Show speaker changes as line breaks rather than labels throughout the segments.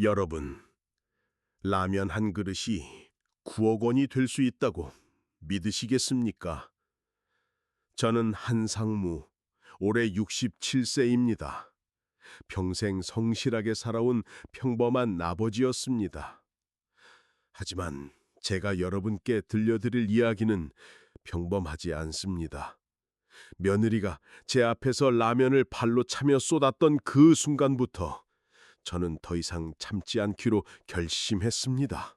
여러분, 라면 한 그릇이 9억 원이 될 수 있다고 믿으시겠습니까? 저는 한상무, 올해 67세입니다. 평생 성실하게 살아온 평범한 아버지였습니다. 하지만 제가 여러분께 들려드릴 이야기는 평범하지 않습니다. 며느리가 제 앞에서 라면을 발로 차며 쏟았던 그 순간부터 저는 더 이상 참지 않기로 결심했습니다.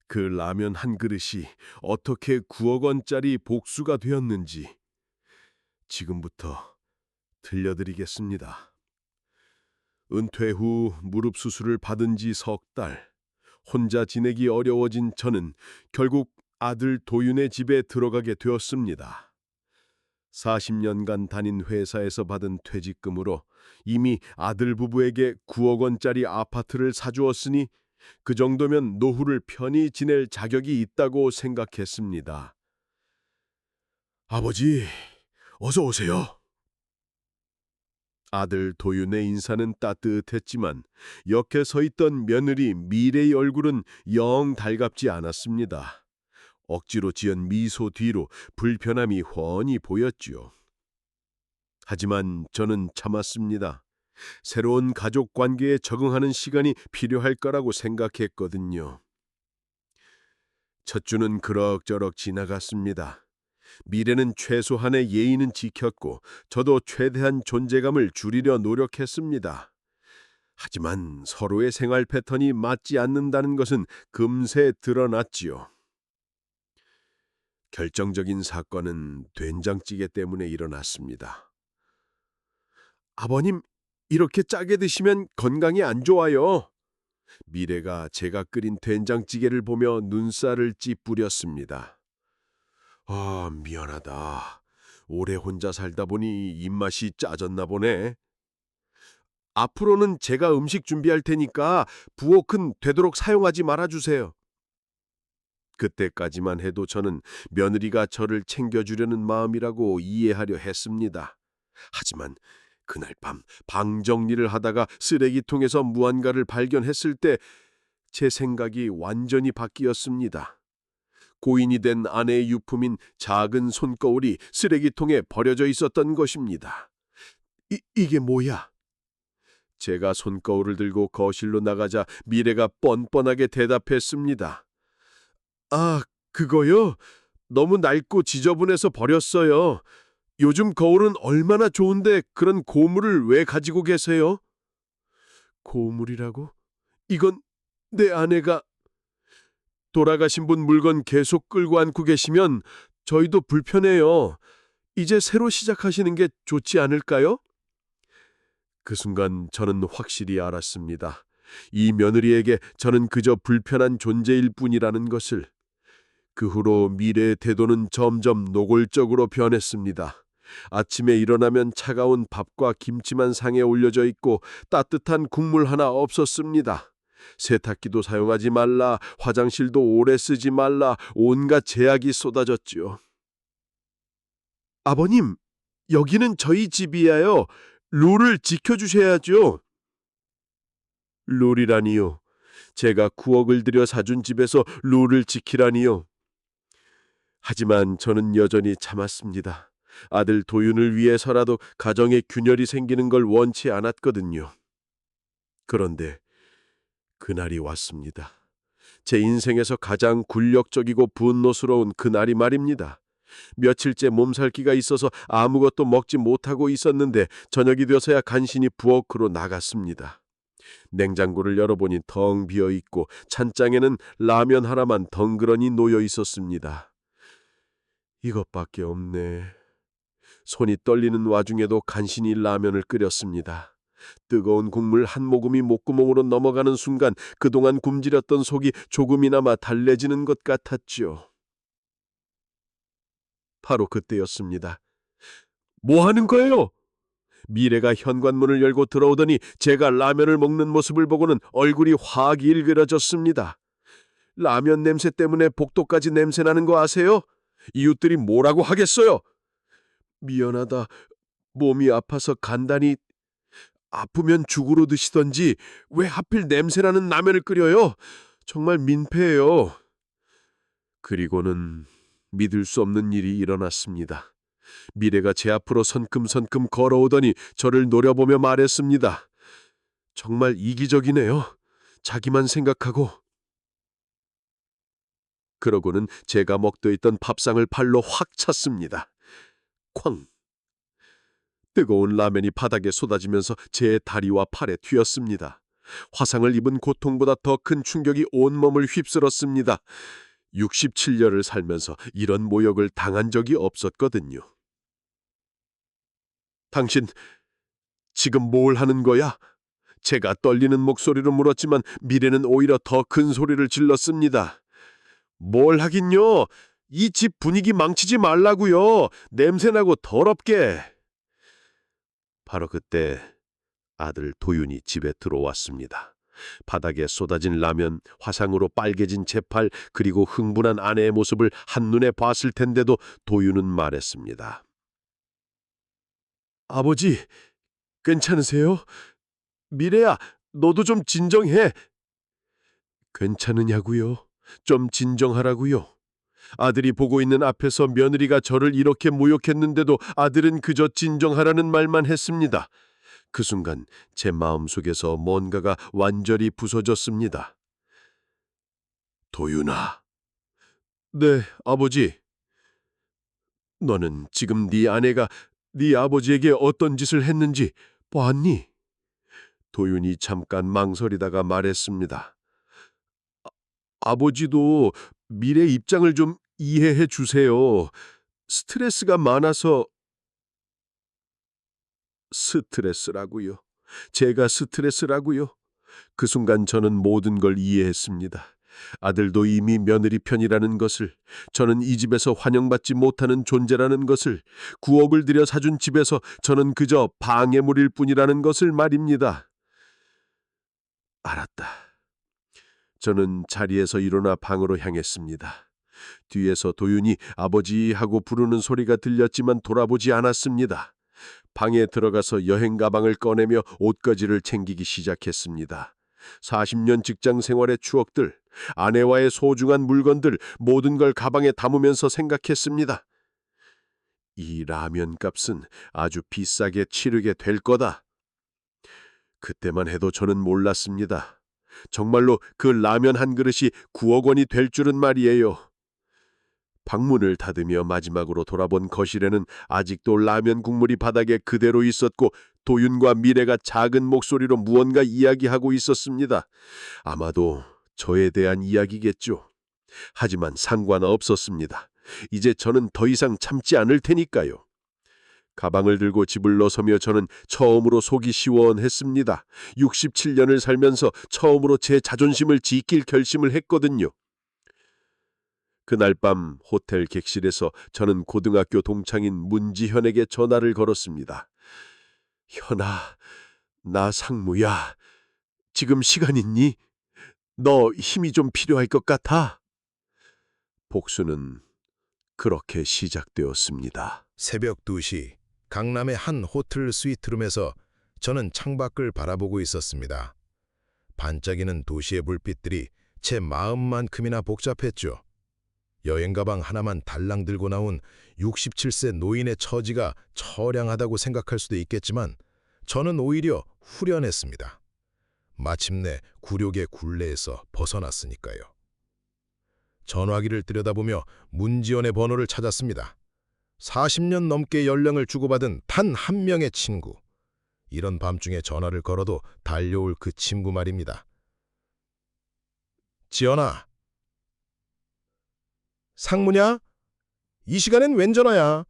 그 라면 한 그릇이 어떻게 9억 원짜리 복수가 되었는지 지금부터 들려드리겠습니다. 은퇴 후 무릎 수술을 받은 지 석 달, 혼자 지내기 어려워진 저는 결국 아들 도윤의 집에 들어가게 되었습니다. 40년간 다닌 회사에서 받은 퇴직금으로 이미 아들 부부에게 9억 원짜리 아파트를 사주었으니 그 정도면 노후를 편히 지낼 자격이 있다고 생각했습니다. 아버지, 어서 오세요. 아들 도윤의 인사는 따뜻했지만 옆에 서 있던 며느리 미래의 얼굴은 영 달갑지 않았습니다. 억지로 지은 미소 뒤로 불편함이 훤히 보였지요. 하지만 저는 참았습니다. 새로운 가족 관계에 적응하는 시간이 필요할 거라고 생각했거든요. 첫 주는 그럭저럭 지나갔습니다. 미래는 최소한의 예의는 지켰고 저도 최대한 존재감을 줄이려 노력했습니다. 하지만 서로의 생활 패턴이 맞지 않는다는 것은 금세 드러났지요. 결정적인 사건은 된장찌개 때문에 일어났습니다. 아버님, 이렇게 짜게 드시면 건강에 안 좋아요. 미래가 제가 끓인 된장찌개를 보며 눈살을 찌푸렸습니다. 아, 미안하다. 오래 혼자 살다 보니 입맛이 짜졌나 보네. 앞으로는 제가 음식 준비할 테니까 부엌은 되도록 사용하지 말아주세요. 그때까지만 해도 저는 며느리가 저를 챙겨주려는 마음이라고 이해하려 했습니다. 하지만 그날 밤 방 정리를 하다가 쓰레기통에서 무언가를 발견했을 때 제 생각이 완전히 바뀌었습니다. 고인이 된 아내의 유품인 작은 손거울이 쓰레기통에 버려져 있었던 것입니다. 이게 뭐야? 제가 손거울을 들고 거실로 나가자 미래가 뻔뻔하게 대답했습니다. 아, 그거요? 너무 낡고 지저분해서 버렸어요. 요즘 거울은 얼마나 좋은데 그런 고물을 왜 가지고 계세요? 고물이라고? 이건 내 아내가... 돌아가신 분 물건 계속 끌고 안고 계시면 저희도 불편해요. 이제 새로 시작하시는 게 좋지 않을까요? 그 순간 저는 확실히 알았습니다. 이 며느리에게 저는 그저 불편한 존재일 뿐이라는 것을. 그 후로 미래의 태도는 점점 노골적으로 변했습니다. 아침에 일어나면 차가운 밥과 김치만 상에 올려져 있고 따뜻한 국물 하나 없었습니다. 세탁기도 사용하지 말라, 화장실도 오래 쓰지 말라, 온갖 제약이 쏟아졌지요. 아버님, 여기는 저희 집이에요. 룰을 지켜주셔야죠. 룰이라니요. 제가 9억을 들여 사준 집에서 룰을 지키라니요. 하지만 저는 여전히 참았습니다. 아들 도윤을 위해서라도 가정에 균열이 생기는 걸 원치 않았거든요. 그런데 그날이 왔습니다. 제 인생에서 가장 굴욕적이고 분노스러운 그날이 말입니다. 며칠째 몸살기가 있어서 아무것도 먹지 못하고 있었는데 저녁이 되어서야 간신히 부엌으로 나갔습니다. 냉장고를 열어보니 텅 비어 있고 찬장에는 라면 하나만 덩그러니 놓여 있었습니다. 이것밖에 없네. 손이 떨리는 와중에도 간신히 라면을 끓였습니다. 뜨거운 국물 한 모금이 목구멍으로 넘어가는 순간 그동안 굶주렸던 속이 조금이나마 달래지는 것 같았지요. 바로 그때였습니다. 뭐 하는 거예요? 미래가 현관문을 열고 들어오더니 제가 라면을 먹는 모습을 보고는 얼굴이 확 일그러졌습니다. 라면 냄새 때문에 복도까지 냄새나는 거 아세요? 이웃들이 뭐라고 하겠어요? 미안하다. 몸이 아파서 간단히... 아프면 죽으로 드시던지 왜 하필 냄새나는 라면을 끓여요? 정말 민폐예요. 그리고는 믿을 수 없는 일이 일어났습니다. 미래가 제 앞으로 성큼성큼 걸어오더니 저를 노려보며 말했습니다. 정말 이기적이네요. 자기만 생각하고. 그러고는 제가 먹고 있던 밥상을 팔로 확 찼습니다. 쾅! 뜨거운 라면이 바닥에 쏟아지면서 제 다리와 팔에 튀었습니다. 화상을 입은 고통보다 더 큰 충격이 온몸을 휩쓸었습니다. 67년을 살면서 이런 모욕을 당한 적이 없었거든요. 당신, 지금 뭘 하는 거야? 제가 떨리는 목소리로 물었지만 미래는 오히려 더 큰 소리를 질렀습니다. 뭘 하긴요? 이 집 분위기 망치지 말라고요. 냄새나고 더럽게. 바로 그때 아들 도윤이 집에 들어왔습니다. 바닥에 쏟아진 라면, 화상으로 빨개진 제 팔, 그리고 흥분한 아내의 모습을 한눈에 봤을 텐데도 도윤은 말했습니다. 아버지, 괜찮으세요? 미래야, 너도 좀 진정해. 괜찮으냐고요? 좀 진정하라고요. 아들이 보고 있는 앞에서 며느리가 저를 이렇게 모욕했는데도 아들은 그저 진정하라는 말만 했습니다. 그 순간 제 마음속에서 뭔가가 완전히 부서졌습니다. 도윤아. 네, 아버지. 너는 지금 네 아내가 네 아버지에게 어떤 짓을 했는지 봤니? 도윤이 잠깐 망설이다가 말했습니다. 아버지도 미래 입장을 좀 이해해 주세요. 스트레스가 많아서. 스트레스라고요. 제가 스트레스라고요. 그 순간 저는 모든 걸 이해했습니다. 아들도 이미 며느리 편이라는 것을, 저는 이 집에서 환영받지 못하는 존재라는 것을, 9억을 들여 사준 집에서 저는 그저 방해물일 뿐이라는 것을 말입니다. 알았다. 저는 자리에서 일어나 방으로 향했습니다. 뒤에서 도윤이 아버지 하고 부르는 소리가 들렸지만 돌아보지 않았습니다. 방에 들어가서 여행 가방을 꺼내며 옷가지를 챙기기 시작했습니다. 40년 직장 생활의 추억들, 아내와의 소중한 물건들, 모든 걸 가방에 담으면서 생각했습니다. 이 라면 값은 아주 비싸게 치르게 될 거다. 그때만 해도 저는 몰랐습니다. 정말로 그 라면 한 그릇이 9억 원이 될 줄은 말이에요. 방문을 닫으며 마지막으로 돌아본 거실에는 아직도 라면 국물이 바닥에 그대로 있었고 도윤과 미래가 작은 목소리로 무언가 이야기하고 있었습니다. 아마도 저에 대한 이야기겠죠. 하지만 상관없었습니다. 이제 저는 더 이상 참지 않을 테니까요. 가방을 들고 집을 나서며 저는 처음으로 속이 시원했습니다. 67년을 살면서 처음으로 제 자존심을 지킬 결심을 했거든요. 그날 밤 호텔 객실에서 저는 고등학교 동창인 문지현에게 전화를 걸었습니다. 현아, 나 상무야. 지금 시간 있니? 너 힘이 좀 필요할 것 같아. 복수는 그렇게 시작되었습니다.
새벽 2시 강남의 한 호텔 스위트룸에서 저는 창밖을 바라보고 있었습니다. 반짝이는 도시의 불빛들이 제 마음만큼이나 복잡했죠. 여행 가방 하나만 달랑 들고 나온 67세 노인의 처지가 처량하다고 생각할 수도 있겠지만 저는 오히려 후련했습니다. 마침내 굴욕의 굴레에서 벗어났으니까요. 전화기를 들여다보며 문지연의 번호를 찾았습니다. 40년 넘게 연락을 주고받은 단 한 명의 친구. 이런 밤중에 전화를 걸어도 달려올 그 친구 말입니다. 지연아. 상무냐? 이 시간엔 웬 전화야?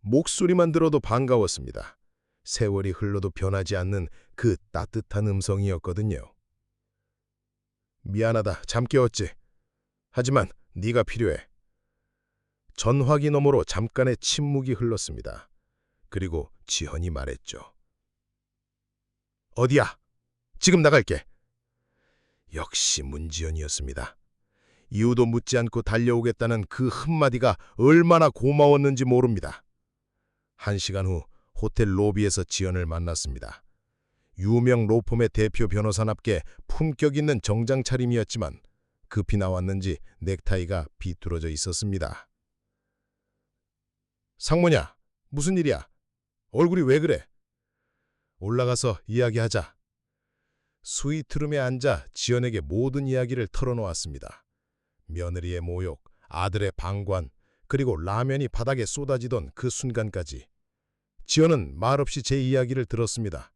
목소리만 들어도 반가웠습니다. 세월이 흘러도 변하지 않는 그 따뜻한 음성이었거든요. 미안하다. 잠 깨웠지. 하지만 네가 필요해. 전화기 너머로 잠깐의 침묵이 흘렀습니다. 그리고 지현이 말했죠. 어디야? 지금 나갈게. 역시 문지연이었습니다. 이유도 묻지 않고 달려오겠다는 그 한마디가 얼마나 고마웠는지 모릅니다. 1시간 후 호텔 로비에서 지연을 만났습니다. 유명 로펌의 대표 변호사답게 품격 있는 정장 차림이었지만 급히 나왔는지 넥타이가 비뚤어져 있었습니다. 상무냐, 무슨 일이야? 얼굴이 왜 그래? 올라가서 이야기하자. 스위트룸에 앉아 지연에게 모든 이야기를 털어놓았습니다. 며느리의 모욕, 아들의 방관, 그리고 라면이 바닥에 쏟아지던 그 순간까지. 지연은 말없이 제 이야기를 들었습니다.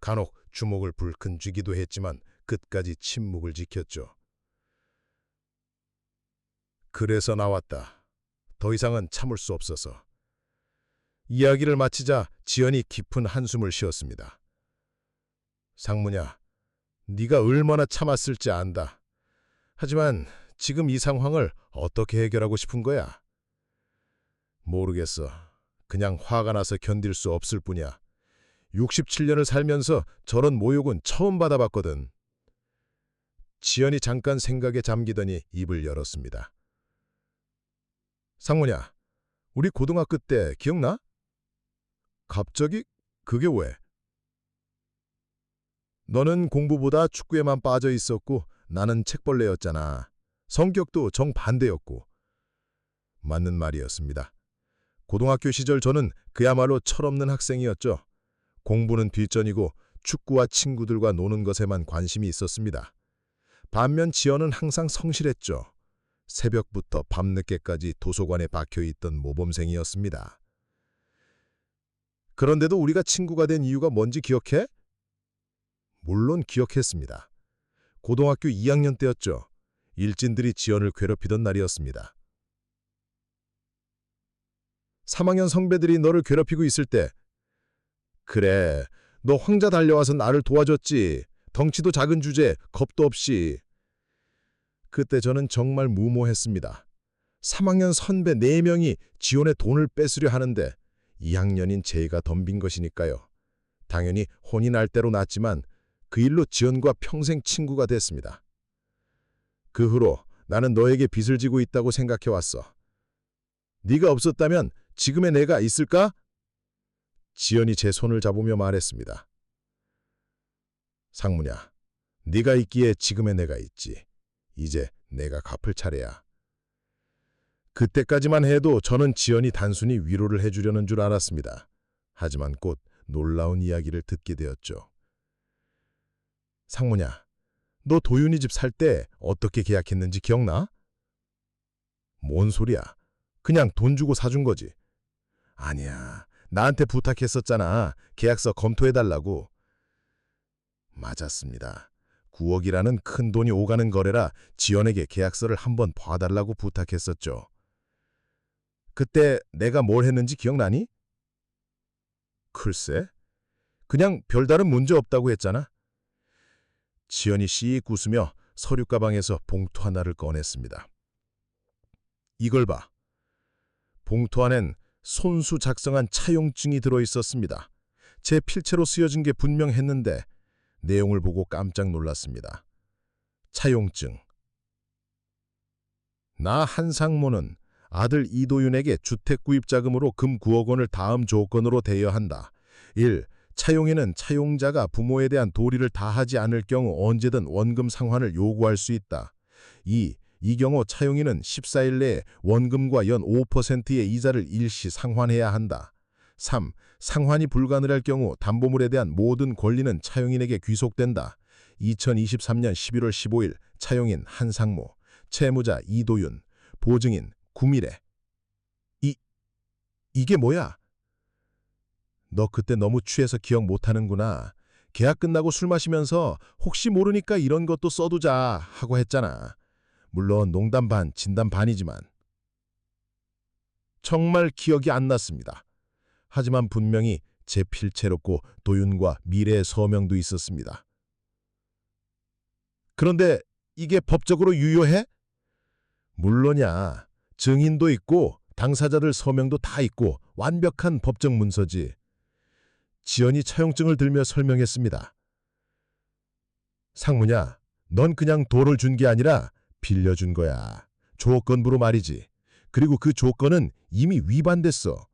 간혹 주먹을 불끈 쥐기도 했지만 끝까지 침묵을 지켰죠. 그래서 나왔다. 더 이상은 참을 수 없어서. 이야기를 마치자 지연이 깊은 한숨을 쉬었습니다. 상무냐, 네가 얼마나 참았을지 안다. 하지만 지금 이 상황을 어떻게 해결하고 싶은 거야? 모르겠어. 그냥 화가 나서 견딜 수 없을 뿐이야. 67년을 살면서 저런 모욕은 처음 받아봤거든. 지연이 잠깐 생각에 잠기더니 입을 열었습니다. 상무냐, 우리 고등학교 때 기억나? 갑자기? 그게 왜? 너는 공부보다 축구에만 빠져 있었고 나는 책벌레였잖아. 성격도 정반대였고. 맞는 말이었습니다. 고등학교 시절 저는 그야말로 철없는 학생이었죠. 공부는 뒷전이고 축구와 친구들과 노는 것에만 관심이 있었습니다. 반면 지연은 항상 성실했죠. 새벽부터 밤늦게까지 도서관에 박혀있던 모범생이었습니다. 그런데도 우리가 친구가 된 이유가 뭔지 기억해? 물론 기억했습니다. 고등학교 2학년 때였죠. 일진들이 지연을 괴롭히던 날이었습니다. 3학년 선배들이 너를 괴롭히고 있을 때, 그래, 너 황자 달려와서 나를 도와줬지. 덩치도 작은 주제, 겁도 없이. 그때 저는 정말 무모했습니다. 3학년 선배 4명이 지연의 돈을 뺏으려 하는데 2학년인 제가 덤빈 것이니까요. 당연히 혼이 날 대로 났지만 그 일로 지연과 평생 친구가 됐습니다. 그 후로 나는 너에게 빚을 지고 있다고 생각해왔어. 네가 없었다면 지금의 내가 있을까? 지연이 제 손을 잡으며 말했습니다. 상무냐, 네가 있기에 지금의 내가 있지. 이제 내가 갚을 차례야. 그때까지만 해도 저는 지연이 단순히 위로를 해주려는 줄 알았습니다. 하지만 곧 놀라운 이야기를 듣게 되었죠. 상무냐, 너 도윤이 집 살 때 어떻게 계약했는지 기억나? 뭔 소리야? 그냥 돈 주고 사준 거지. 아니야, 나한테 부탁했었잖아. 계약서 검토해달라고. 맞았습니다. 9억이라는 큰 돈이 오가는 거래라 지연에게 계약서를 한번 봐달라고 부탁했었죠. 그때 내가 뭘 했는지 기억나니? 글쎄, 그냥 별다른 문제 없다고 했잖아. 지연이 씩 웃으며 서류 가방에서 봉투 하나를 꺼냈습니다. 이걸 봐. 봉투 안엔 손수 작성한 차용증이 들어있었습니다. 제 필체로 쓰여진 게 분명했는데 내용을 보고 깜짝 놀랐습니다. 차용증. 나 한상모는 아들 이도윤에게 주택구입자금으로 금 9억 원을 다음 조건으로 대여한다. 1. 차용인은 차용자가 부모에 대한 도리를 다하지 않을 경우 언제든 원금 상환을 요구할 수 있다. 2. 이 경우 차용인은 14일 내에 원금과 연 5%의 이자를 일시 상환해야 한다. 3. 상환이 불가능할 경우 담보물에 대한 모든 권리는 차용인에게 귀속된다. 2023년 11월 15일 차용인 한상모, 채무자 이도윤, 보증인 구미래. 이게 뭐야? 너 그때 너무 취해서 기억 못하는구나. 계약 끝나고 술 마시면서 혹시 모르니까 이런 것도 써두자 하고 했잖아. 물론 농담 반, 진담 반이지만. 정말 기억이 안 났습니다. 하지만 분명히 제 필체롭고 도윤과 미래의 서명도 있었습니다. 그런데 이게 법적으로 유효해? 물론이야. 증인도 있고 당사자들 서명도 다 있고 완벽한 법적 문서지. 지연이 차용증을 들며 설명했습니다. 상무냐, 넌 그냥 돈을 준 게 아니라 빌려준 거야. 조건부로 말이지. 그리고 그 조건은 이미 위반됐어.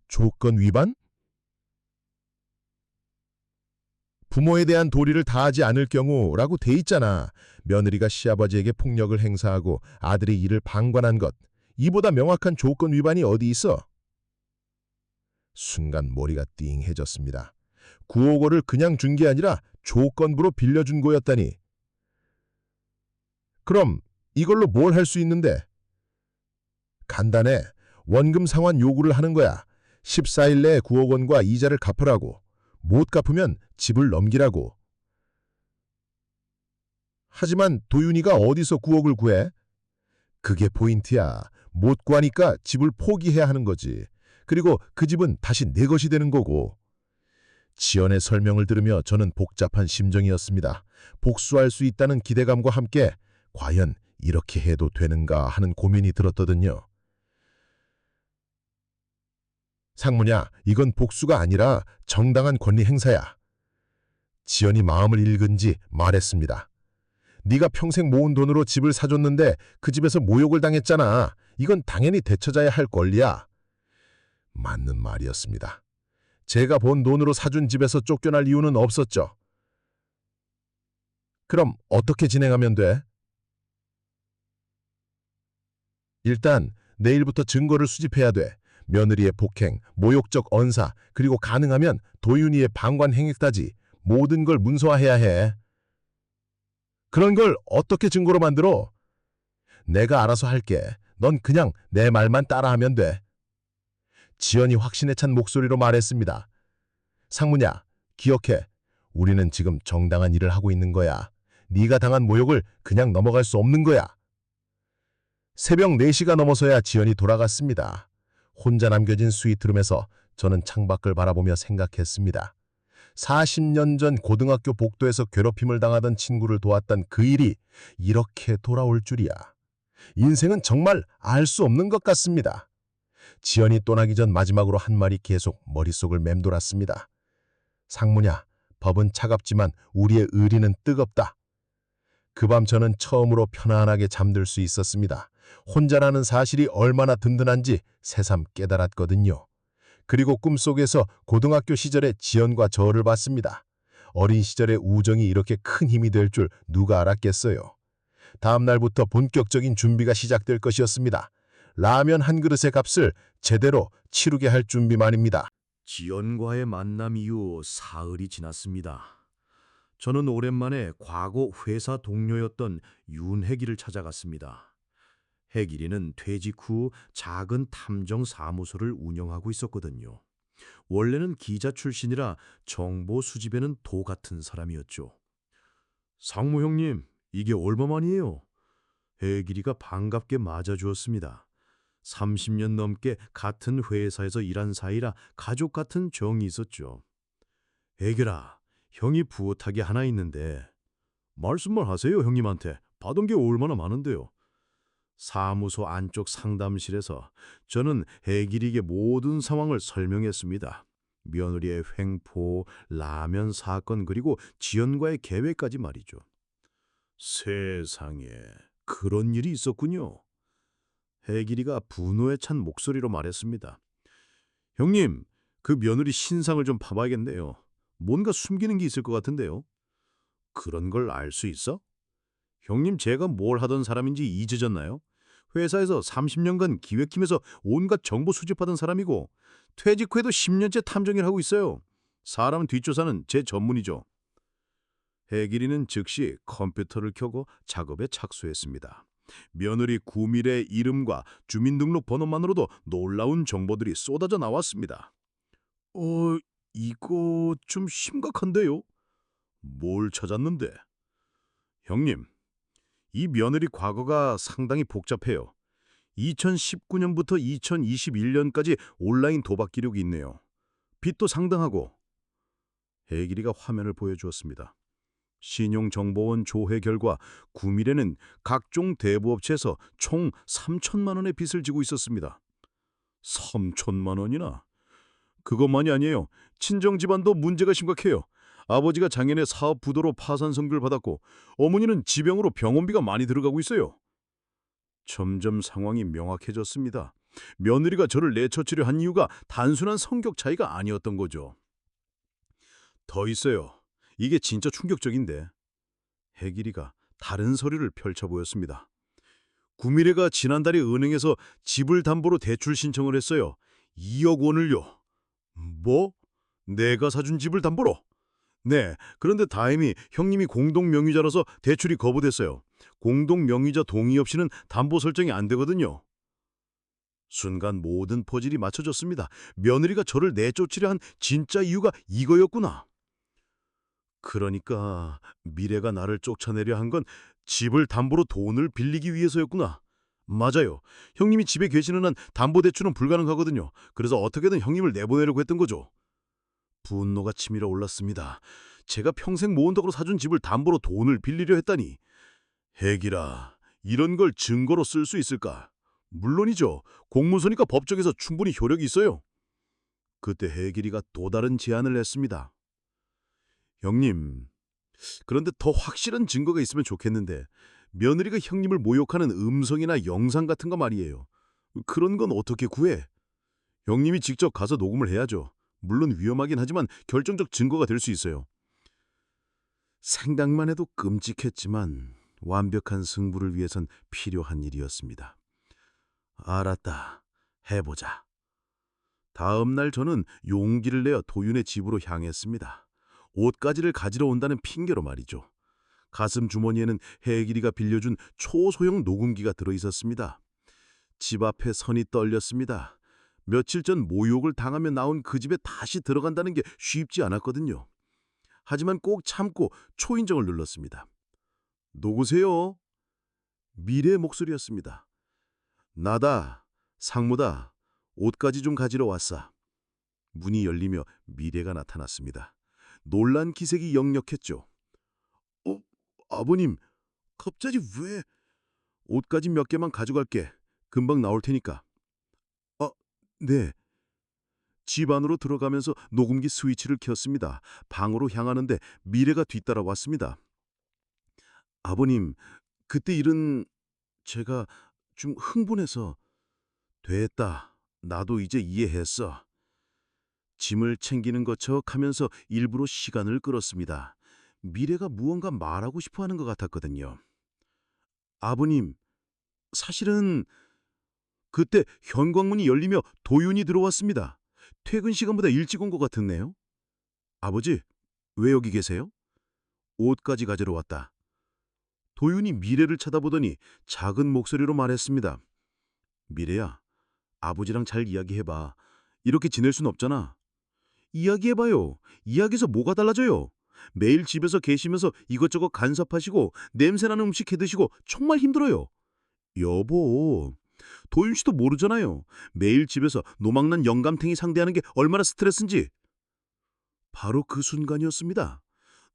조건 위반? 부모에 대한 도리를 다하지 않을 경우라고 돼 있잖아. 며느리가 시아버지에게 폭력을 행사하고 아들의 일을 방관한 것. 이보다 명확한 조건 위반이 어디 있어? 순간 머리가 띵해졌습니다. 9억 원을 그냥 준 게 아니라 조건부로 빌려준 거였다니. 그럼 이걸로 뭘 할 수 있는데? 간단해. 원금 상환 요구를 하는 거야. 14일 내에 9억 원과 이자를 갚으라고. 못 갚으면 집을 넘기라고. 하지만 도윤이가 어디서 9억을 구해? 그게 포인트야. 못 구하니까 집을 포기해야 하는 거지. 그리고 그 집은 다시 내 것이 되는 거고. 지연의 설명을 들으며 저는 복잡한 심정이었습니다. 복수할 수 있다는 기대감과 함께 과연 이렇게 해도 되는가 하는 고민이 들었거든요. 상무냐, 이건 복수가 아니라 정당한 권리 행사야. 지연이 마음을 읽은지 말했습니다. 네가 평생 모은 돈으로 집을 사줬는데 그 집에서 모욕을 당했잖아. 이건 당연히 되찾아야 할 권리야. 맞는 말이었습니다. 제가 번 돈으로 사준 집에서 쫓겨날 이유는 없었죠. 그럼 어떻게 진행하면 돼? 일단 내일부터 증거를 수집해야 돼. 며느리의 폭행, 모욕적 언사, 그리고 가능하면 도윤이의 방관 행위까지 모든 걸 문서화해야 해. 그런 걸 어떻게 증거로 만들어? 내가 알아서 할게. 넌 그냥 내 말만 따라하면 돼. 지연이 확신에 찬 목소리로 말했습니다. 상무냐, 기억해. 우리는 지금 정당한 일을 하고 있는 거야. 네가 당한 모욕을 그냥 넘어갈 수 없는 거야. 새벽 4시가 넘어서야 지연이 돌아갔습니다. 혼자 남겨진 스위트룸에서 저는 창밖을 바라보며 생각했습니다. 40년 전 고등학교 복도에서 괴롭힘을 당하던 친구를 도왔던 그 일이 이렇게 돌아올 줄이야. 인생은 정말 알 수 없는 것 같습니다. 지연이 떠나기 전 마지막으로 한 말이 계속 머릿속을 맴돌았습니다. 상무냐, 법은 차갑지만 우리의 의리는 뜨겁다. 그 밤 저는 처음으로 편안하게 잠들 수 있었습니다. 혼자라는 사실이 얼마나 든든한지 새삼 깨달았거든요. 그리고 꿈속에서 고등학교 시절의 지연과 저를 봤습니다. 어린 시절의 우정이 이렇게 큰 힘이 될 줄 누가 알았겠어요. 다음 날부터 본격적인 준비가 시작될 것이었습니다. 라면 한 그릇의 값을 제대로 치르게 할 준비만입니다.
지연과의 만남 이후 사흘이 지났습니다. 저는 오랜만에 과거 회사 동료였던 윤혜기를 찾아갔습니다. 혜길이는 퇴직 후 작은 탐정 사무소를 운영하고 있었거든요. 원래는 기자 출신이라 정보 수집에는 도 같은 사람이었죠. 상무 형님, 이게 얼마만이에요? 혜길이가 반갑게 맞아주었습니다. 30년 넘게 같은 회사에서 일한 사이라 가족 같은 정이 있었죠. 혜길아, 형이 부탁이 하나 있는데 말씀만 하세요. 형님한테 받은 게 얼마나 많은데요. 사무소 안쪽 상담실에서 저는 혜길이에게 모든 상황을 설명했습니다. 며느리의 횡포, 라면 사건 그리고 지연과의 계획까지 말이죠. 세상에 그런 일이 있었군요. 혜길이가 분노에 찬 목소리로 말했습니다. 형님, 그 며느리 신상을 좀 파봐야겠네요. 뭔가 숨기는 게 있을 것 같은데요. 그런 걸 알 수 있어? 형님, 제가 뭘 하던 사람인지 잊으셨나요? 회사에서 30년간 기획팀에서 온갖 정보 수집하던 사람이고 퇴직 후에도 10년째 탐정일 하고 있어요. 사람 뒷조사는 제 전문이죠. 혜길이는 즉시 컴퓨터를 켜고 작업에 착수했습니다. 며느리 구밀의 이름과 주민등록번호만으로도 놀라운 정보들이 쏟아져 나왔습니다. 이거 좀 심각한데요? 뭘 찾았는데? 형님, 이 며느리 과거가 상당히 복잡해요. 2019년부터 2021년까지 온라인 도박 기록이 있네요. 빚도 상당하고. 혜길이가 화면을 보여주었습니다. 신용정보원 조회 결과 구밀에는 각종 대부업체에서 총 3천만 원의 빚을 지고 있었습니다. 3천만 원이나? 그것만이 아니에요. 친정 집안도 문제가 심각해요. 아버지가 작년에 사업 부도로 파산 선고를 받았고 어머니는 지병으로 병원비가 많이 들어가고 있어요. 점점 상황이 명확해졌습니다. 며느리가 저를 내처치려 한 이유가 단순한 성격 차이가 아니었던 거죠. 더 있어요. 이게 진짜 충격적인데. 해길이가 다른 서류를 펼쳐 보였습니다. 구미래가 지난달에 은행에서 집을 담보로 대출 신청을 했어요. 2억 원을요. 뭐? 내가 사준 집을 담보로? 네, 그런데 다행히 형님이 공동명의자라서 대출이 거부됐어요. 공동명의자 동의 없이는 담보 설정이 안 되거든요. 순간 모든 퍼즐이 맞춰졌습니다. 며느리가 저를 내쫓으려 한 진짜 이유가 이거였구나. 그러니까 미래가 나를 쫓아내려 한 건 집을 담보로 돈을 빌리기 위해서였구나. 맞아요. 형님이 집에 계시는 한 담보대출은 불가능하거든요. 그래서 어떻게든 형님을 내보내려고 했던 거죠. 분노가 치밀어 올랐습니다. 제가 평생 모은 덕으로 사준 집을 담보로 돈을 빌리려 했다니. 해기라, 이런 걸 증거로 쓸 수 있을까? 물론이죠. 공문서니까 법정에서 충분히 효력이 있어요. 그때 해길이가 또 다른 제안을 했습니다. 형님, 그런데 더 확실한 증거가 있으면 좋겠는데 며느리가 형님을 모욕하는 음성이나 영상 같은 거 말이에요. 그런 건 어떻게 구해? 형님이 직접 가서 녹음을 해야죠. 물론 위험하긴 하지만 결정적 증거가 될 수 있어요. 생각만 해도 끔찍했지만 완벽한 승부를 위해선 필요한 일이었습니다. 알았다. 해보자. 다음 날 저는 용기를 내어 도윤의 집으로 향했습니다. 옷가지를 가지러 온다는 핑계로 말이죠. 가슴 주머니에는 해길이가 빌려준 초소형 녹음기가 들어있었습니다. 집 앞에 선이 떨렸습니다. 며칠 전 모욕을 당하며 나온 그 집에 다시 들어간다는 게 쉽지 않았거든요. 하지만 꼭 참고 초인종을 눌렀습니다. 누구세요? 미래의 목소리였습니다. 나다. 상무다. 옷가지 좀 가지러 왔어. 문이 열리며 미래가 나타났습니다. 놀란 기색이 역력했죠. 아버님, 갑자기 왜? 옷가지 몇 개만 가져갈게. 금방 나올 테니까. 네. 집 안으로 들어가면서 녹음기 스위치를 켰습니다. 방으로 향하는데 미래가 뒤따라 왔습니다. 아버님, 그때 일은 제가 좀 흥분해서. 됐다. 나도 이제 이해했어. 짐을 챙기는 것 척하면서 일부러 시간을 끌었습니다. 미래가 무언가 말하고 싶어 하는 것 같았거든요. 아버님, 사실은 그때 현관문이 열리며 도윤이 들어왔습니다. 퇴근 시간보다 일찍 온 것 같았네요. 아버지, 왜 여기 계세요? 옷까지 가지러 왔다. 도윤이 미래를 쳐다보더니 작은 목소리로 말했습니다. 미래야, 아버지랑 잘 이야기해봐. 이렇게 지낼 순 없잖아. 이야기해봐요. 이야기해서 뭐가 달라져요? 매일 집에서 계시면서 이것저것 간섭하시고 냄새나는 음식 해드시고 정말 힘들어요. 여보, 도윤 씨도 모르잖아요. 매일 집에서 노망난 영감탱이 상대하는 게 얼마나 스트레스인지. 바로 그 순간이었습니다.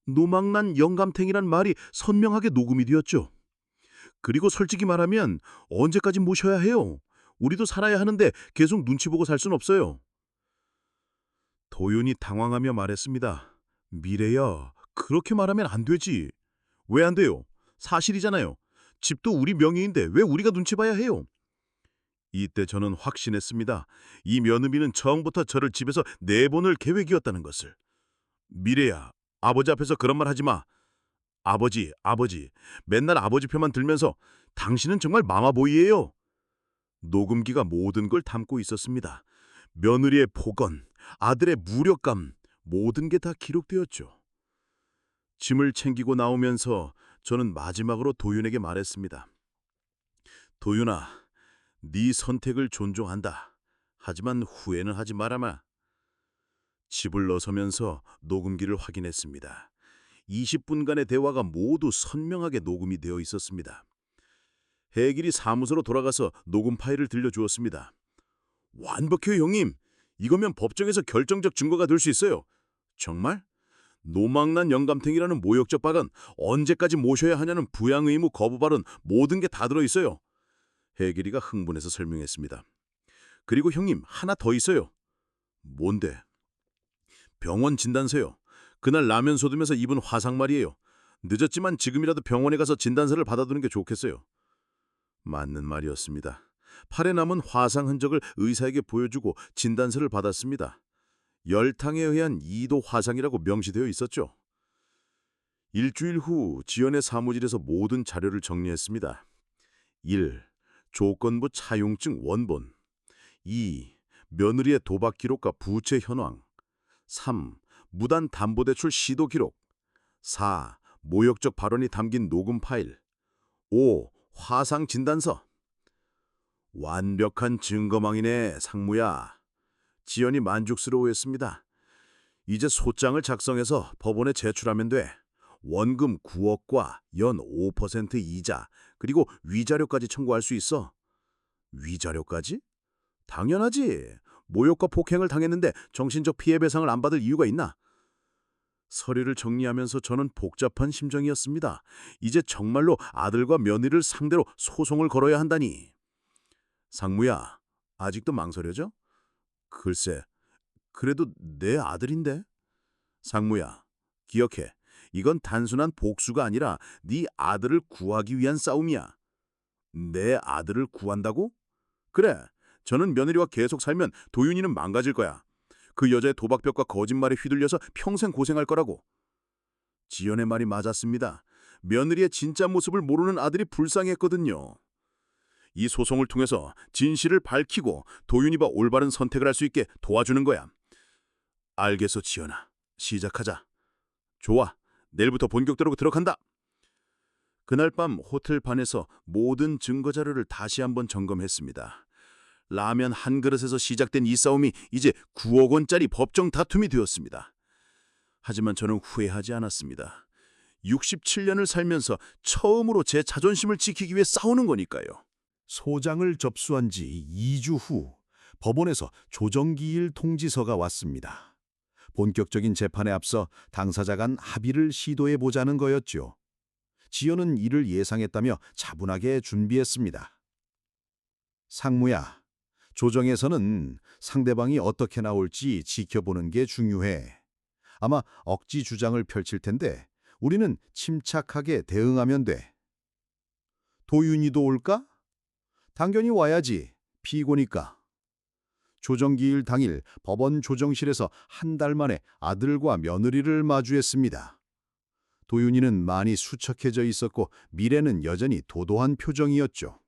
노망난 영감탱이란 말이 선명하게 녹음이 되었죠. 그리고 솔직히 말하면 언제까지 모셔야 해요? 우리도 살아야 하는데 계속 눈치 보고 살 순 없어요. 도윤이 당황하며 말했습니다. 미래야, 그렇게 말하면 안 되지. 왜 안 돼요? 사실이잖아요. 집도 우리 명의인데 왜 우리가 눈치 봐야 해요? 이때 저는 확신했습니다. 이 며느리는 처음부터 저를 집에서 내보낼 계획이었다는 것을. 미래야, 아버지 앞에서 그런 말 하지 마. 아버지, 맨날 아버지 표만 들면서 당신은 정말 마마보이예요. 녹음기가 모든 걸 담고 있었습니다. 며느리의 폭언, 아들의 무력감, 모든 게 다 기록되었죠. 짐을 챙기고 나오면서 저는 마지막으로 도윤에게 말했습니다. 도윤아, 네 선택을 존중한다. 하지만 후회는 하지 말아마. 집을 나서면서 녹음기를 확인했습니다. 20분간의 대화가 모두 선명하게 녹음이 되어 있었습니다. 해길이 사무소로 돌아가서 녹음 파일을 들려주었습니다. 완벽해요, 형님. 이거면 법정에서 결정적 증거가 될 수 있어요. 정말? 노망난 영감탱이라는 모욕적 발언, 언제까지 모셔야 하냐는 부양 의무 거부 발언, 모든 게 다 들어있어요. 해길이가 흥분해서 설명했습니다. 그리고 형님, 하나 더 있어요. 뭔데? 병원 진단서요. 그날 라면 쏟으면서 입은 화상 말이에요. 늦었지만 지금이라도 병원에 가서 진단서를 받아두는 게 좋겠어요. 맞는 말이었습니다. 팔에 남은 화상 흔적을 의사에게 보여주고 진단서를 받았습니다. 열탕에 의한 2도 화상이라고 명시되어 있었죠. 일주일 후 지연의 사무실에서 모든 자료를 정리했습니다. 1. 조건부 차용증 원본. 2. 며느리의 도박 기록과 부채 현황. 3. 무단 담보대출 시도 기록. 4. 모욕적 발언이 담긴 녹음 파일. 5. 화상 진단서. 완벽한 증거망이네, 상무야. 지연이 만족스러워했습니다. 이제 소장을 작성해서 법원에 제출하면 돼. 원금 9억과 연 5% 이자, 그리고 위자료까지 청구할 수 있어. 위자료까지? 당연하지. 모욕과 폭행을 당했는데 정신적 피해 배상을 안 받을 이유가 있나? 서류를 정리하면서 저는 복잡한 심정이었습니다. 이제 정말로 아들과 며느리를 상대로 소송을 걸어야 한다니. 상무야, 아직도 망설여져? 글쎄, 그래도 내 아들인데? 상무야, 기억해. 이건 단순한 복수가 아니라 네 아들을 구하기 위한 싸움이야. 내 아들을 구한다고? 그래, 저는 며느리와 계속 살면 도윤이는 망가질 거야. 그 여자의 도박벽과 거짓말에 휘둘려서 평생 고생할 거라고. 지연의 말이 맞았습니다. 며느리의 진짜 모습을 모르는 아들이 불쌍했거든요. 이 소송을 통해서 진실을 밝히고 도윤이가 올바른 선택을 할 수 있게 도와주는 거야. 알겠어, 지연아. 시작하자. 좋아. 내일부터 본격적으로 들어간다. 그날 밤 호텔 반에서 모든 증거 자료를 다시 한번 점검했습니다. 라면 한 그릇에서 시작된 이 싸움이 이제 9억 원짜리 법정 다툼이 되었습니다. 하지만 저는 후회하지 않았습니다. 67년을 살면서 처음으로 제 자존심을 지키기 위해 싸우는 거니까요.
소장을 접수한 지 2주 후 법원에서 조정기일 통지서가 왔습니다. 본격적인 재판에 앞서 당사자 간 합의를 시도해보자는 거였죠. 지연은 이를 예상했다며 차분하게 준비했습니다. 상무야, 조정에서는 상대방이 어떻게 나올지 지켜보는 게 중요해. 아마 억지 주장을 펼칠 텐데 우리는 침착하게 대응하면 돼. 도윤이도 올까? 당연히 와야지. 피고니까. 조정기일 당일 법원 조정실에서 한 달 만에 아들과 며느리를 마주했습니다. 도윤이는 많이 수척해져 있었고 미래는 여전히 도도한 표정이었죠.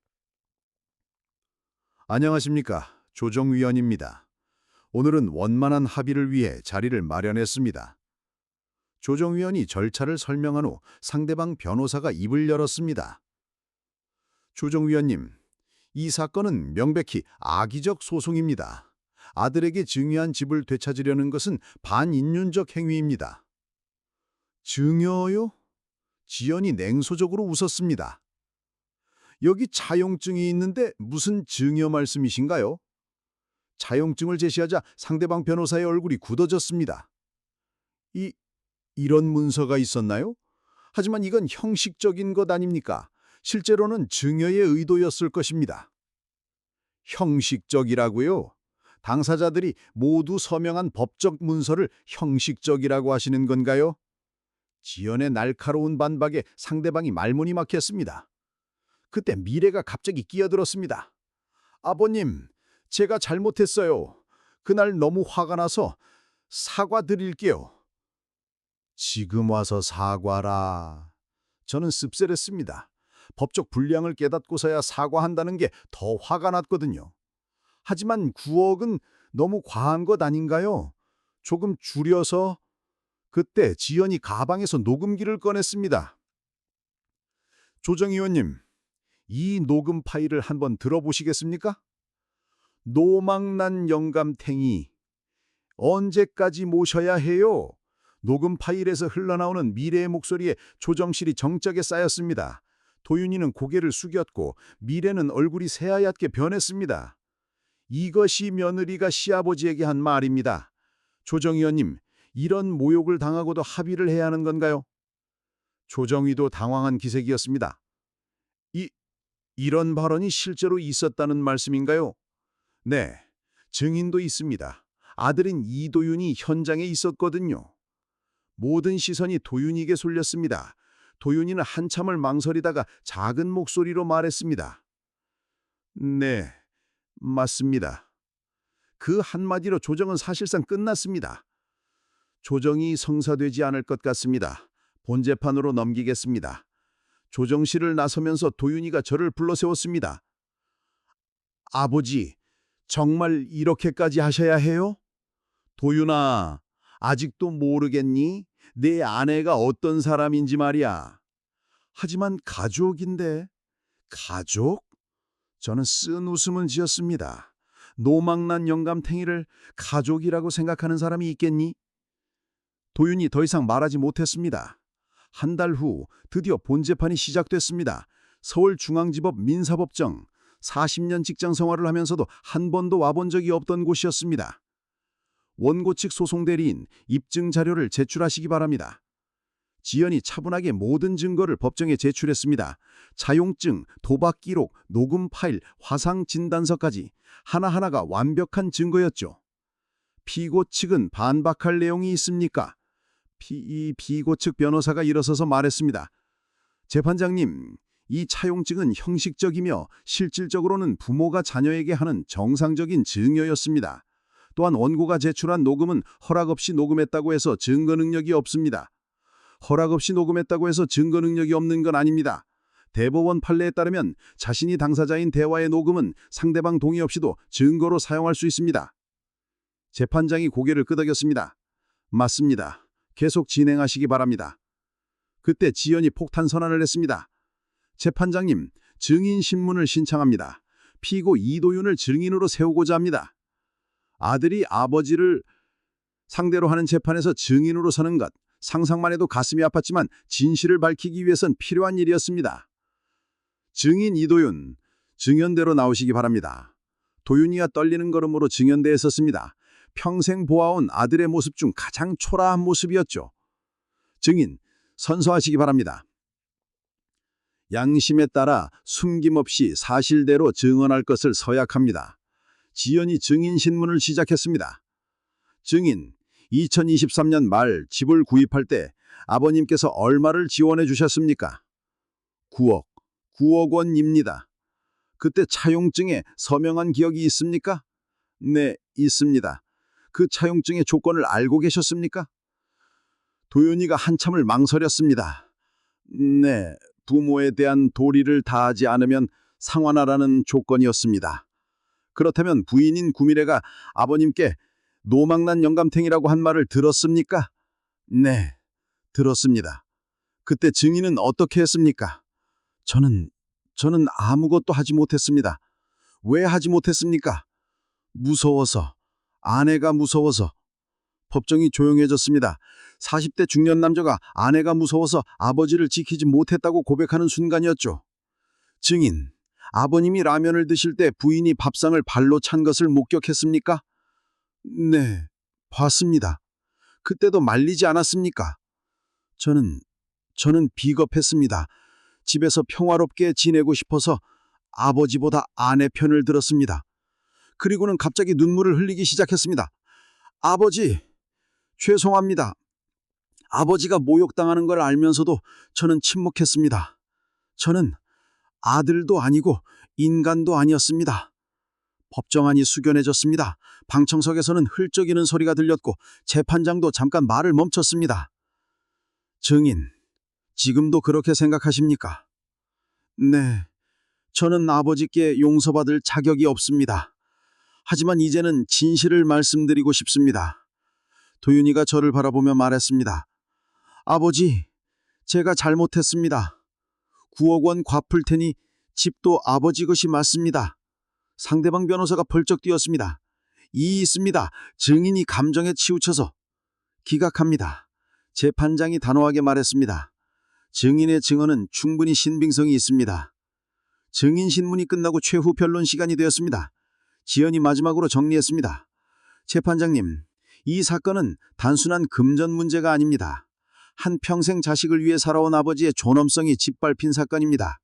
안녕하십니까. 조정위원입니다. 오늘은 원만한 합의를 위해 자리를 마련했습니다. 조정위원이 절차를 설명한 후 상대방 변호사가 입을 열었습니다. 조정위원님, 이 사건은 명백히 악의적 소송입니다. 아들에게 증여한 집을 되찾으려는 것은 반인륜적 행위입니다. 증여요? 지연이 냉소적으로 웃었습니다. 여기 차용증이 있는데 무슨 증여 말씀이신가요? 차용증을 제시하자 상대방 변호사의 얼굴이 굳어졌습니다. 이런 문서가 있었나요? 하지만 이건 형식적인 것 아닙니까? 실제로는 증여의 의도였을 것입니다. 형식적이라고요? 당사자들이 모두 서명한 법적 문서를 형식적이라고 하시는 건가요? 지연의 날카로운 반박에 상대방이 말문이 막혔습니다. 그때 미래가 갑자기 끼어들었습니다. 아버님, 제가 잘못했어요. 그날 너무 화가 나서 사과드릴게요. 지금 와서 사과라. 저는 씁쓸했습니다. 법적 불량을 깨닫고서야 사과한다는 게 더 화가 났거든요. 하지만 9억은 너무 과한 것 아닌가요? 조금 줄여서. 그때 지연이 가방에서 녹음기를 꺼냈습니다. 조정위원님, 이 녹음 파일을 한번 들어보시겠습니까? 노망난 영감탱이. 언제까지 모셔야 해요? 녹음 파일에서 흘러나오는 미래의 목소리에 조정실이 정적에 쌓였습니다. 도윤이는 고개를 숙였고 미래는 얼굴이 새하얗게 변했습니다. 이것이 며느리가 시아버지에게 한 말입니다. 조정위원님, 이런 모욕을 당하고도 합의를 해야 하는 건가요? 조정위도 당황한 기색이었습니다. 이런 발언이 실제로 있었다는 말씀인가요? 네, 증인도 있습니다. 아들인 이도윤이 현장에 있었거든요. 모든 시선이 도윤이에게 쏠렸습니다. 도윤이는 한참을 망설이다가 작은 목소리로 말했습니다. 네, 맞습니다. 그 한마디로 조정은 사실상 끝났습니다. 조정이 성사되지 않을 것 같습니다. 본재판으로 넘기겠습니다. 조정실을 나서면서 도윤이가 저를 불러세웠습니다. 아버지, 정말 이렇게까지 하셔야 해요? 도윤아, 아직도 모르겠니? 내 아내가 어떤 사람인지 말이야. 하지만 가족인데. 가족? 저는 쓴 웃음을 지었습니다. 노망난 영감탱이를 가족이라고 생각하는 사람이 있겠니? 도윤이 더 이상 말하지 못했습니다. 한 달 후 드디어 본재판이 시작됐습니다. 서울중앙지법 민사법정. 40년 직장 생활을 하면서도 한 번도 와본 적이 없던 곳이었습니다. 원고 측 소송 대리인 입증 자료를 제출하시기 바랍니다. 지연이 차분하게 모든 증거를 법정에 제출했습니다. 차용증, 도박 기록, 녹음 파일, 화상 진단서까지 하나하나가 완벽한 증거였죠. 피고 측은 반박할 내용이 있습니까? 피고 측 변호사가 일어서서 말했습니다. 재판장님, 이 차용증은 형식적이며 실질적으로는 부모가 자녀에게 하는 정상적인 증여였습니다. 또한 원고가 제출한 녹음은 허락 없이 녹음했다고 해서 증거 능력이 없습니다. 허락 없이 녹음했다고 해서 증거 능력이 없는 건 아닙니다. 대법원 판례에 따르면 자신이 당사자인 대화의 녹음은 상대방 동의 없이도 증거로 사용할 수 있습니다. 재판장이 고개를 끄덕였습니다. 맞습니다. 계속 진행하시기 바랍니다. 그때 지연이 폭탄 선언을 했습니다. 재판장님, 증인 신문을 신청합니다. 피고 이도윤을 증인으로 세우고자 합니다. 아들이 아버지를 상대로 하는 재판에서 증인으로 서는 것, 상상만 해도 가슴이 아팠지만 진실을 밝히기 위해선 필요한 일이었습니다. 증인 이도윤, 증연대로 나오시기 바랍니다. 도윤이가 떨리는 걸음으로 증연대에 섰습니다. 평생 보아온 아들의 모습 중 가장 초라한 모습이었죠. 증인, 선서하시기 바랍니다. 양심에 따라 숨김없이 사실대로 증언할 것을 서약합니다. 지연이 증인 신문을 시작했습니다. 증인, 2023년 말 집을 구입할 때 아버님께서 얼마를 지원해 주셨습니까? 9억 원입니다. 그때 차용증에 서명한 기억이 있습니까? 네, 있습니다. 그 차용증의 조건을 알고 계셨습니까? 도윤이가 한참을 망설였습니다. 네, 부모에 대한 도리를 다하지 않으면 상환하라는 조건이었습니다. 그렇다면 부인인 구미래가 아버님께 노망난 영감탱이라고 한 말을 들었습니까? 네, 들었습니다. 그때 증인은 어떻게 했습니까? 저는 아무것도 하지 못했습니다. 왜 하지 못했습니까? 무서워서, 아내가 무서워서. 법정이 조용해졌습니다. 40대 중년 남자가 아내가 무서워서 아버지를 지키지 못했다고 고백하는 순간이었죠. 증인, 아버님이 라면을 드실 때 부인이 밥상을 발로 찬 것을 목격했습니까? 네, 봤습니다. 그때도 말리지 않았습니까? 저는 비겁했습니다. 집에서 평화롭게 지내고 싶어서 아버지보다 아내 편을 들었습니다. 그리고는 갑자기 눈물을 흘리기 시작했습니다. 아버지, 죄송합니다. 아버지가 모욕당하는 걸 알면서도 저는 침묵했습니다. 저는 아들도 아니고 인간도 아니었습니다. 법정안이 숙연해졌습니다. 방청석에서는 훌쩍이는 소리가 들렸고 재판장도 잠깐 말을 멈췄습니다. 증인, 지금도 그렇게 생각하십니까? 네, 저는 아버지께 용서받을 자격이 없습니다. 하지만 이제는 진실을 말씀드리고 싶습니다. 도윤이가 저를 바라보며 말했습니다. 아버지, 제가 잘못했습니다. 9억 원 갚을 테니 집도 아버지 것이 맞습니다. 상대방 변호사가 벌쩍 뛰었습니다. 이의 있습니다. 증인이 감정에 치우쳐서. 기각합니다. 재판장이 단호하게 말했습니다. 증인의 증언은 충분히 신빙성이 있습니다. 증인 신문이 끝나고 최후 변론 시간이 되었습니다. 지연이 마지막으로 정리했습니다. 재판장님, 이 사건은 단순한 금전 문제가 아닙니다. 한평생 자식을 위해 살아온 아버지의 존엄성이 짓밟힌 사건입니다.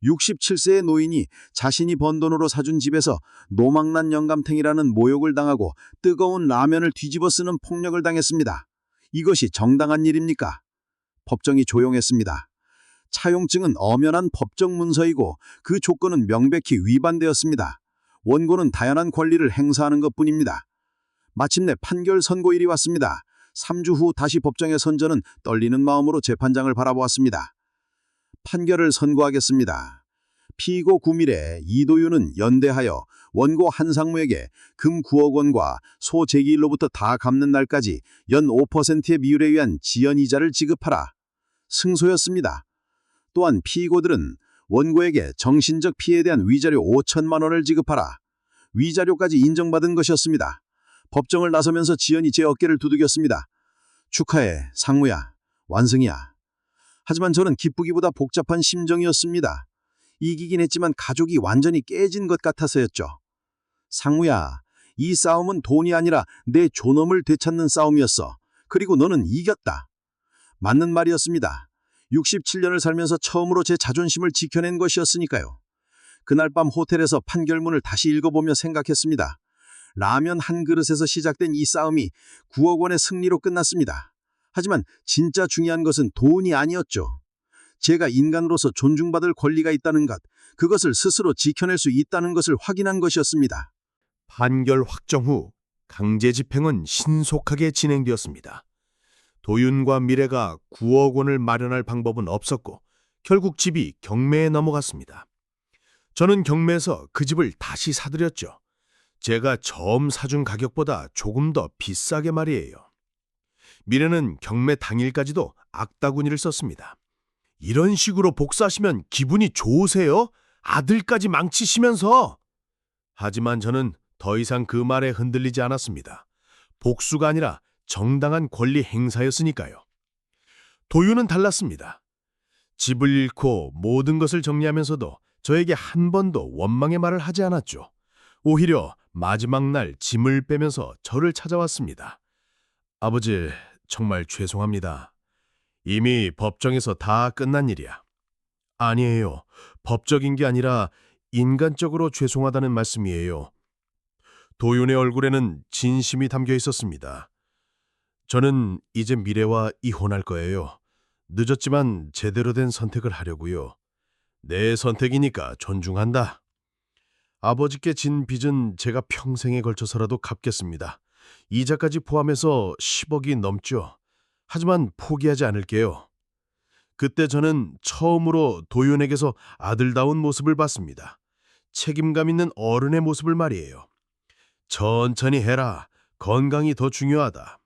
67세의 노인이 자신이 번 돈으로 사준 집에서 노망난 영감탱이라는 모욕을 당하고 뜨거운 라면을 뒤집어 쓰는 폭력을 당했습니다. 이것이 정당한 일입니까? 법정이 조용했습니다. 차용증은 엄연한 법정 문서이고 그 조건은 명백히 위반되었습니다. 원고는 다양한 권리를 행사하는 것뿐입니다. 마침내 판결 선고일이 왔습니다. 3주 후 다시 법정에 선 저는 떨리는 마음으로 재판장을 바라보았습니다. 판결을 선고하겠습니다. 피고 구밀의 이도윤은 연대하여 원고 한상무에게 금 9억 원과 소 제기일로부터 다 갚는 날까지 연 5%의 비율에 의한 지연이자를 지급하라. 승소였습니다. 또한 피고들은 원고에게 정신적 피해에 대한 위자료 5천만 원을 지급하라. 위자료까지 인정받은 것이었습니다. 법정을 나서면서 지연이 제 어깨를 두들겼습니다. 축하해, 상무야. 완승이야. 하지만 저는 기쁘기보다 복잡한 심정이었습니다. 이기긴 했지만 가족이 완전히 깨진 것 같아서였죠. 상무야, 이 싸움은 돈이 아니라 내 존엄을 되찾는 싸움이었어. 그리고 너는 이겼다. 맞는 말이었습니다. 67년을 살면서 처음으로 제 자존심을 지켜낸 것이었으니까요. 그날 밤 호텔에서 판결문을 다시 읽어보며 생각했습니다. 라면 한 그릇에서 시작된 이 싸움이 9억 원의 승리로 끝났습니다. 하지만 진짜 중요한 것은 돈이 아니었죠. 제가 인간으로서 존중받을 권리가 있다는 것, 그것을 스스로 지켜낼 수 있다는 것을 확인한 것이었습니다.
판결 확정 후 강제 집행은 신속하게 진행되었습니다. 도윤과 미래가 9억 원을 마련할 방법은 없었고 결국 집이 경매에 넘어갔습니다. 저는 경매에서 그 집을 다시 사들였죠. 제가 처음 사준 가격보다 조금 더 비싸게 말이에요. 미래는 경매 당일까지도 악다구니를 썼습니다. 이런 식으로 복사하시면 기분이 좋으세요? 아들까지 망치시면서! 하지만 저는 더 이상 그 말에 흔들리지 않았습니다. 복수가 아니라 정당한 권리 행사였으니까요. 도윤은 달랐습니다. 집을 잃고 모든 것을 정리하면서도 저에게 한 번도 원망의 말을 하지 않았죠. 오히려 마지막 날 짐을 빼면서 저를 찾아왔습니다. 아버지, 정말 죄송합니다. 이미 법정에서 다 끝난 일이야. 아니에요. 법적인 게 아니라 인간적으로 죄송하다는 말씀이에요. 도윤의 얼굴에는 진심이 담겨 있었습니다. 저는 이제 미래와 이혼할 거예요. 늦었지만 제대로 된 선택을 하려고요. 내 선택이니까 존중한다. 아버지께 진 빚은 제가 평생에 걸쳐서라도 갚겠습니다. 이자까지 포함해서 10억이 넘죠. 하지만 포기하지 않을게요. 그때 저는 처음으로 도윤에게서 아들다운 모습을 봤습니다. 책임감 있는 어른의 모습을 말이에요. 천천히 해라. 건강이 더 중요하다.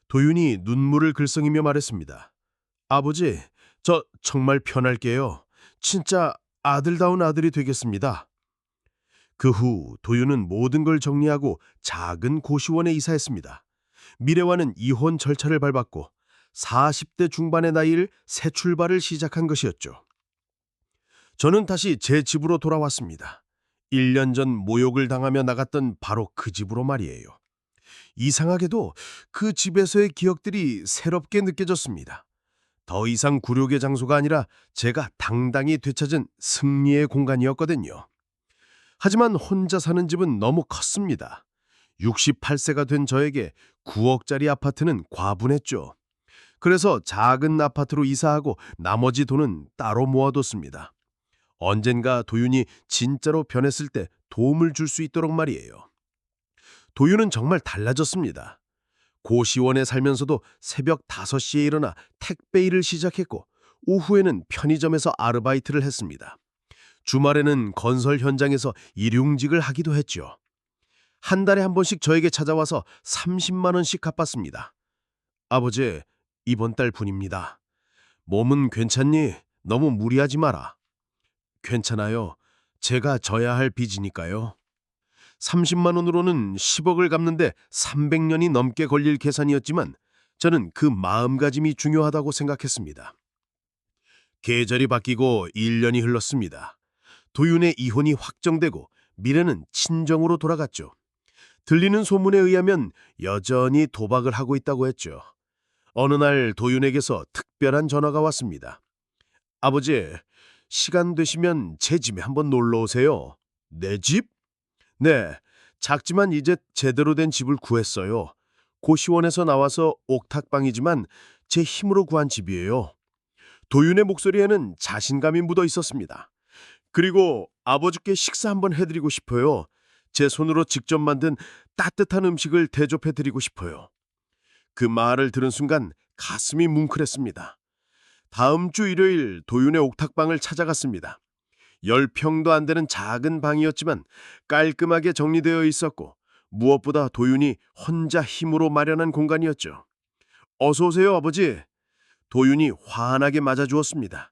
도윤이 눈물을 글썽이며 말했습니다. 아버지, 저 정말 편할게요. 진짜 아들다운 아들이 되겠습니다. 그 후 도윤은 모든 걸 정리하고 작은 고시원에 이사했습니다. 미래와는 이혼 절차를 밟았고 40대 중반의 나이를 새 출발을 시작한 것이었죠. 저는 다시 제 집으로 돌아왔습니다. 1년 전 모욕을 당하며 나갔던 바로 그 집으로 말이에요. 이상하게도 그 집에서의 기억들이 새롭게 느껴졌습니다. 더 이상 굴욕의 장소가 아니라 제가 당당히 되찾은 승리의 공간이었거든요. 하지만 혼자 사는 집은 너무 컸습니다. 68세가 된 저에게 9억짜리 아파트는 과분했죠. 그래서 작은 아파트로 이사하고 나머지 돈은 따로 모아뒀습니다. 언젠가 도윤이 진짜로 변했을 때 도움을 줄 수 있도록 말이에요. 도윤은 정말 달라졌습니다. 고시원에 살면서도 새벽 5시에 일어나 택배 일을 시작했고 오후에는 편의점에서 아르바이트를 했습니다. 주말에는 건설 현장에서 일용직을 하기도 했죠. 한 달에 한 번씩 저에게 찾아와서 30만 원씩 갚았습니다. 아버지, 이번 달 분입니다. 몸은 괜찮니? 너무 무리하지 마라. 괜찮아요. 제가 져야 할 빚이니까요. 30만 원으로는 10억을 갚는데 300년이 넘게 걸릴 계산이었지만 저는 그 마음가짐이 중요하다고 생각했습니다. 계절이 바뀌고 1년이 흘렀습니다. 도윤의 이혼이 확정되고 미래는 친정으로 돌아갔죠. 들리는 소문에 의하면 여전히 도박을 하고 있다고 했죠. 어느 날 도윤에게서 특별한 전화가 왔습니다. 아버지, 시간 되시면 제 집에 한번 놀러 오세요. 내 집? 네, 작지만 이제 제대로 된 집을 구했어요. 고시원에서 나와서 옥탑방이지만 제 힘으로 구한 집이에요. 도윤의 목소리에는 자신감이 묻어 있었습니다. 그리고 아버지께 식사 한번 해드리고 싶어요. 제 손으로 직접 만든 따뜻한 음식을 대접해드리고 싶어요.
그 말을 들은 순간 가슴이 뭉클했습니다. 다음 주 일요일 도윤의 옥탑방을 찾아갔습니다. 10평도 안 되는 작은 방이었지만 깔끔하게 정리되어 있었고 무엇보다 도윤이 혼자 힘으로 마련한 공간이었죠. 어서 오세요, 아버지. 도윤이 환하게 맞아주었습니다.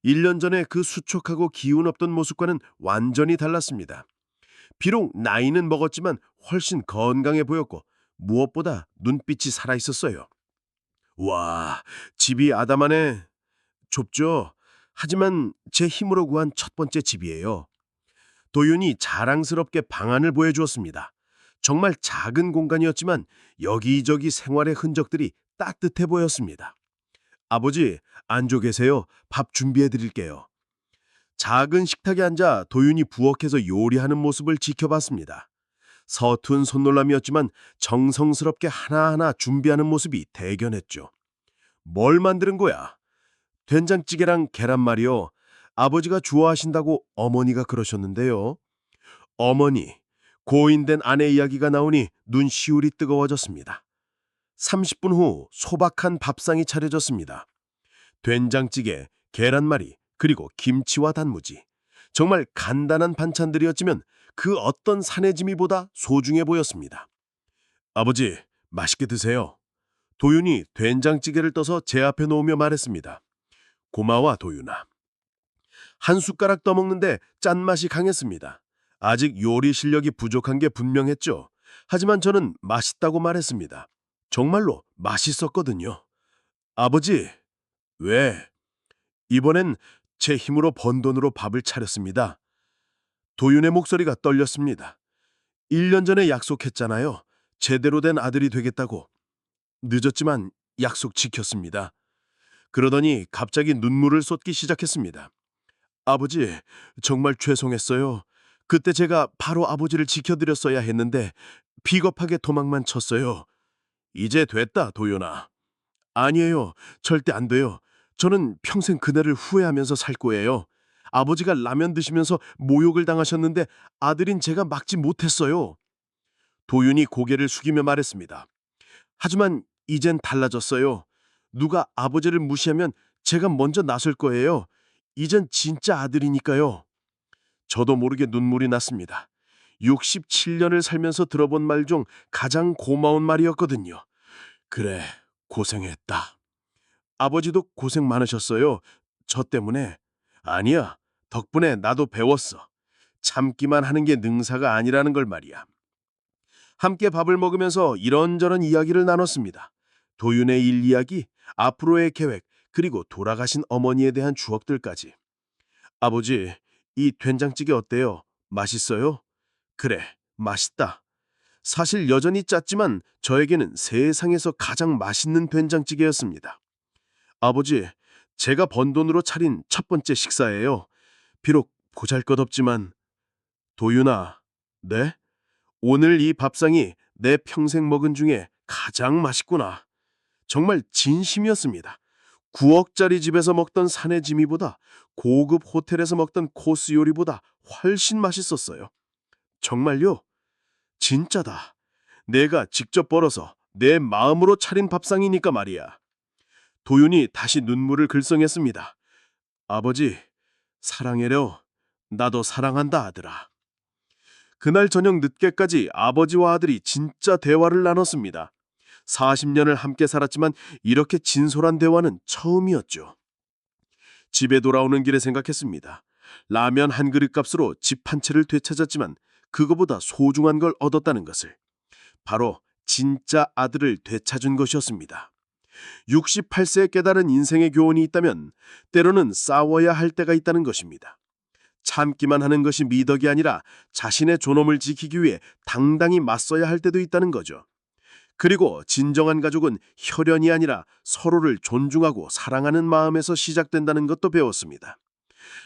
1년 전에 그 수척하고 기운 없던 모습과는 완전히 달랐습니다. 비록 나이는 먹었지만 훨씬 건강해 보였고 무엇보다 눈빛이 살아있었어요. 와, 집이 아담하네. 좁죠? 하지만 제 힘으로 구한 첫 번째 집이에요. 도윤이 자랑스럽게 방안을 보여주었습니다. 정말 작은 공간이었지만 여기저기 생활의 흔적들이 따뜻해 보였습니다. 아버지, 앉아 계세요. 밥 준비해 드릴게요. 작은 식탁에 앉아 도윤이 부엌에서 요리하는 모습을 지켜봤습니다. 서툰 손놀람이었지만 정성스럽게 하나하나 준비하는 모습이 대견했죠. 뭘 만드는 거야? 된장찌개랑 계란말이요. 아버지가 좋아하신다고 어머니가 그러셨는데요. 어머니, 고인된 아내 이야기가 나오니 눈시울이 뜨거워졌습니다. 30분 후 소박한 밥상이 차려졌습니다. 된장찌개, 계란말이, 그리고 김치와 단무지. 정말 간단한 반찬들이었지만 그 어떤 사내짐이보다 소중해 보였습니다. 아버지, 맛있게 드세요. 도윤이 된장찌개를 떠서 제 앞에 놓으며 말했습니다. 고마워, 도윤아. 한 숟가락 떠먹는데 짠맛이 강했습니다. 아직 요리 실력이 부족한 게 분명했죠. 하지만 저는 맛있다고 말했습니다. 정말로 맛있었거든요. 아버지, 왜? 이번엔 제 힘으로 번 돈으로 밥을 차렸습니다. 도윤의 목소리가 떨렸습니다. 1년 전에 약속했잖아요. 제대로 된 아들이 되겠다고. 늦었지만 약속 지켰습니다. 그러더니 갑자기 눈물을 쏟기 시작했습니다. 아버지, 정말 죄송했어요. 그때 제가 바로 아버지를 지켜드렸어야 했는데 비겁하게 도망만 쳤어요. 이제 됐다, 도윤아. 아니에요. 절대 안 돼요. 저는 평생 그날을 후회하면서 살 거예요. 아버지가 라면 드시면서 모욕을 당하셨는데 아들인 제가 막지 못했어요. 도윤이 고개를 숙이며 말했습니다. 하지만 이젠 달라졌어요. 누가 아버지를 무시하면 제가 먼저 나설 거예요. 이젠 진짜 아들이니까요. 저도 모르게 눈물이 났습니다. 67년을 살면서 들어본 말 중 가장 고마운 말이었거든요. 그래, 고생했다. 아버지도 고생 많으셨어요. 저 때문에. 아니야, 덕분에 나도 배웠어. 참기만 하는 게 능사가 아니라는 걸 말이야. 함께 밥을 먹으면서 이런저런 이야기를 나눴습니다. 도윤의 일 이야기, 앞으로의 계획, 그리고 돌아가신 어머니에 대한 추억들까지. 아버지, 이 된장찌개 어때요? 맛있어요? 그래, 맛있다. 사실 여전히 짰지만 저에게는 세상에서 가장 맛있는 된장찌개였습니다. 아버지, 제가 번 돈으로 차린 첫 번째 식사예요. 비록 보잘것없지만. 도윤아, 네? 오늘 이 밥상이 내 평생 먹은 중에 가장 맛있구나. 정말 진심이었습니다. 9억짜리 집에서 먹던 사내지미보다 고급 호텔에서 먹던 코스 요리보다 훨씬 맛있었어요. 정말요? 진짜다. 내가 직접 벌어서 내 마음으로 차린 밥상이니까 말이야. 도윤이 다시 눈물을 글썽했습니다. 아버지, 사랑해려. 나도 사랑한다, 아들아. 그날 저녁 늦게까지 아버지와 아들이 진짜 대화를 나눴습니다. 40년을 함께 살았지만 이렇게 진솔한 대화는 처음이었죠. 집에 돌아오는 길에 생각했습니다. 라면 한 그릇 값으로 집 한 채를 되찾았지만 그거보다 소중한 걸 얻었다는 것을. 바로 진짜 아들을 되찾은 것이었습니다. 68세에 깨달은 인생의 교훈이 있다면 때로는 싸워야 할 때가 있다는 것입니다. 참기만 하는 것이 미덕이 아니라 자신의 존엄을 지키기 위해 당당히 맞서야 할 때도 있다는 거죠. 그리고 진정한 가족은 혈연이 아니라 서로를 존중하고 사랑하는 마음에서 시작된다는 것도 배웠습니다.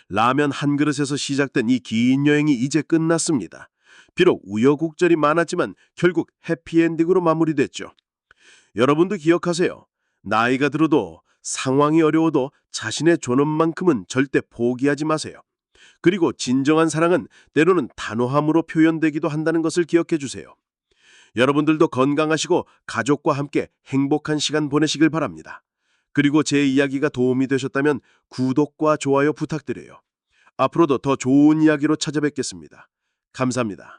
라면 한 그릇에서 시작된 이 긴 여행이 이제 끝났습니다. 비록 우여곡절이 많았지만 결국 해피엔딩으로 마무리됐죠. 여러분도 기억하세요. 나이가 들어도 상황이 어려워도 자신의 존엄만큼은 절대 포기하지 마세요. 그리고 진정한 사랑은 때로는 단호함으로 표현되기도 한다는 것을 기억해 주세요. 여러분들도 건강하시고 가족과 함께 행복한 시간 보내시길 바랍니다. 그리고 제 이야기가 도움이 되셨다면 구독과 좋아요 부탁드려요. 앞으로도 더 좋은 이야기로 찾아뵙겠습니다. 감사합니다.